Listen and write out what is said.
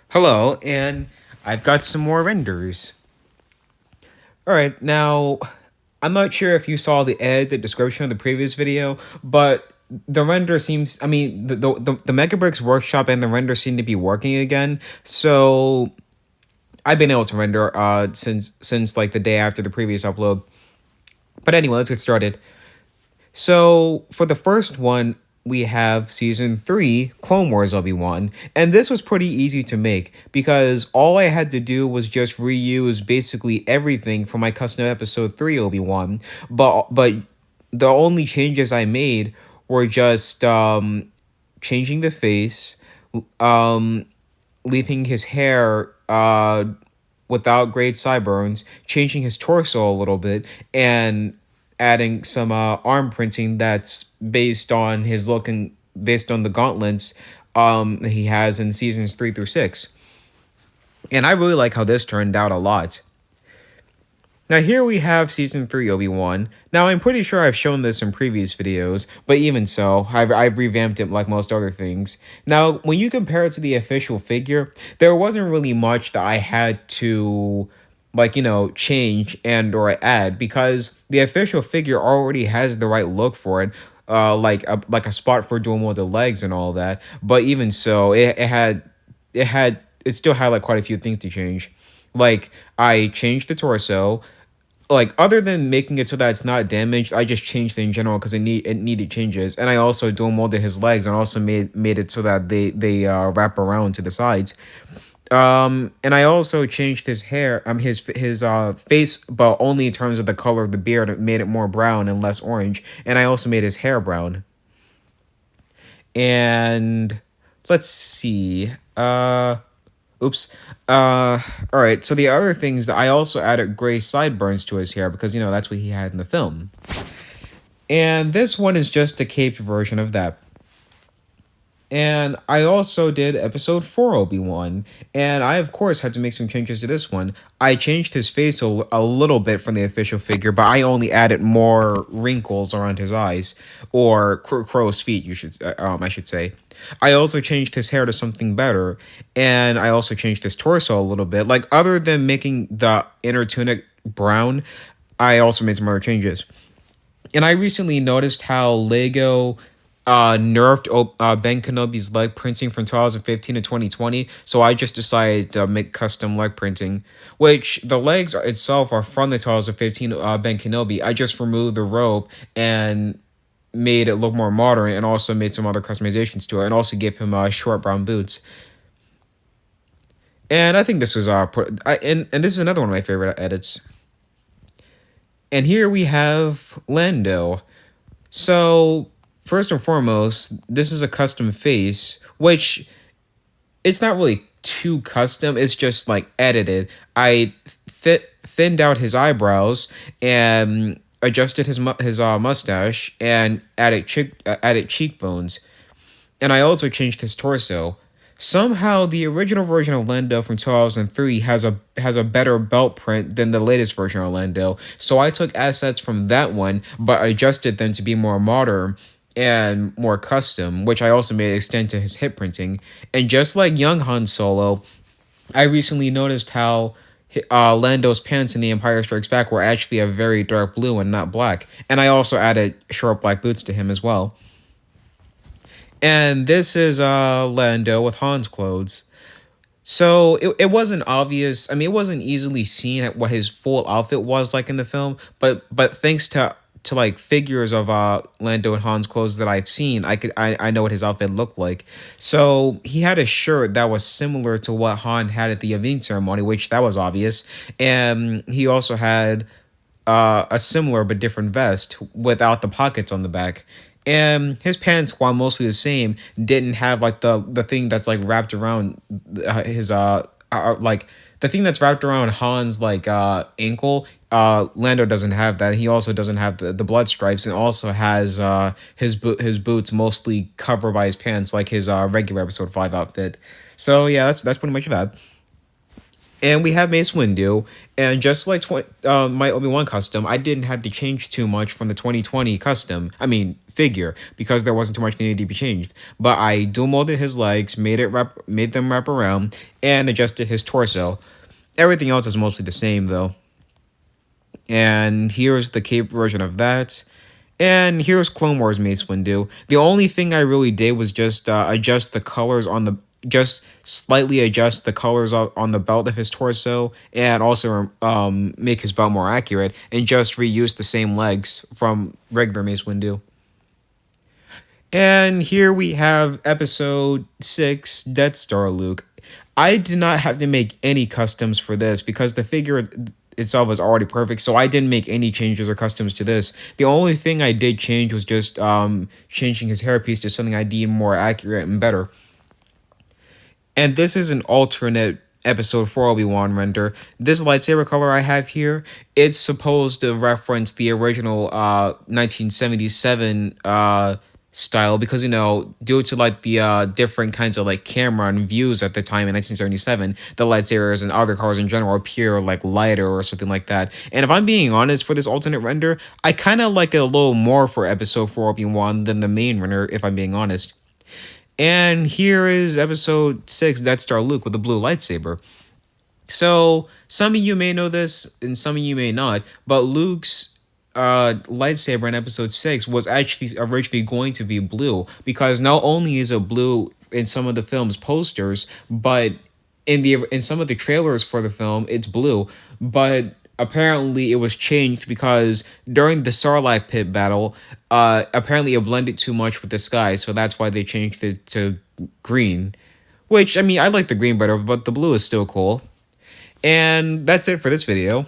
Hello, and I've got some more renders. Alright, now, I'm not sure if you saw the description of the previous video, but the render seems, the MecaBricks workshop and the render seem to be working again, so I've been able to render since like the day after the previous upload. But anyway, let's get started. So for the first one, we have season 3, Clone Wars Obi-Wan, and this was pretty easy to make because all I had to do was just reuse basically everything from my custom episode 3 Obi-Wan, but the only changes I made were just changing the face, um leaving his hair without great sideburns, changing his torso a little bit, and adding some arm printing that's based on his look and based on the gauntlets he has in seasons 3 through 6. And I really like how this turned out a lot. Now here we have season 3 Obi-Wan. Now I'm pretty sure I've shown this in previous videos, but even so, I've revamped it like most other things. Now when you compare it to the official figure, there wasn't really much that I had to change and or add because the official figure already has the right look for it. Like a spot for doing more of the legs and all that. But even so, it still had like quite a few things to change. Like I changed the torso, like other than making it so that it's not damaged, I just changed it in general because it needed changes, and I also dual molded his legs and also made it so that they wrap around to the sides. And I also changed his hair, his face, but only in terms of the color of the beard. It made it more brown and less orange, and I also made his hair brown. And let's see. Oops. All right. So the other things that I also added gray sideburns to his hair because that's what he had in the film. And this one is just a caped version of that. And I also did episode 4 Obi-Wan, and I of course had to make some changes to this one. I changed his face a little bit from the official figure, but I only added more wrinkles around his eyes, or crow's feet, I should say. I also changed his hair to something better, and I also changed his torso a little bit. Like other than making the inner tunic brown, I also made some other changes. And I recently noticed how Lego nerfed Ben Kenobi's leg printing from 2015 to 2020, so I just decided to make custom leg printing, which the legs itself are from the 2015 Ben Kenobi. I just removed the robe and made it look more modern, and also made some other customizations to it, and also gave him short brown boots. And I think this was and this is another one of my favorite edits. And here we have Lando. So first and foremost, this is a custom face, which it's not really too custom. It's just like edited. I thinned out his eyebrows and adjusted his mustache and added cheekbones, and I also changed his torso. Somehow, the original version of Lando from 2003 has a better belt print than the latest version of Lando. So I took assets from that one, but adjusted them to be more modern and more custom, which I also made extend to his hip printing. And just like young Han Solo, I recently noticed how Lando's pants in The Empire Strikes Back were actually a very dark blue and not black. And I also added short black boots to him as well. And this is Lando with Han's clothes. So it wasn't obvious. I mean, it wasn't easily seen at what his full outfit was like in the film, but thanks to like figures of Lando and Han's clothes that I've seen, I know what his outfit looked like. So he had a shirt that was similar to what Han had at the Yavin ceremony, which that was obvious, and he also had a similar but different vest without the pockets on the back. And his pants, while mostly the same, didn't have like the thing that's like wrapped around his like the thing that's wrapped around Han's like ankle. Lando doesn't have that. He also doesn't have the blood stripes, and also has his boots mostly covered by his pants, like his regular episode 5 outfit. So yeah, that's pretty much that. And we have Mace Windu, and just like my Obi-Wan custom, I didn't have to change too much from the 2020 custom. I mean figure, because there wasn't too much that needed to be changed. But I dual molded his legs, made them wrap around, and adjusted his torso. Everything else is mostly the same though. And here's the cape version of that. And here's Clone Wars Mace Windu. The only thing I really did was just adjust the colors on the just slightly adjust the colors on the belt of his torso, and also make his belt more accurate, and just reuse the same legs from regular Mace Windu. And here we have episode 6, Death Star Luke. I did not have to make any customs for this because the figure itself was already perfect, so I didn't make any changes or customs to this. The only thing I did change was just changing his hairpiece to something I deem more accurate and better. And this is an alternate episode 4 Obi-Wan render. This lightsaber color I have here, it's supposed to reference the original 1977 style, because due to like the different kinds of like camera and views at the time in 1977, the lightsabers and other colors in general appear like lighter or something like that. And if I'm being honest, for this alternate render, I kind of like it a little more for episode 4 Obi-Wan than the main render, if I'm being honest. And here is episode 6, Death Star Luke with the blue lightsaber. So some of you may know this and some of you may not, but Luke's lightsaber in episode 6 was actually originally going to be blue, because not only is it blue in some of the film's posters, but in some of the trailers for the film it's blue, but apparently it was changed because during the Sarlacc pit battle, apparently it blended too much with the sky, so that's why they changed it to green. Which, I mean, I like the green better, but the blue is still cool. And that's it for this video.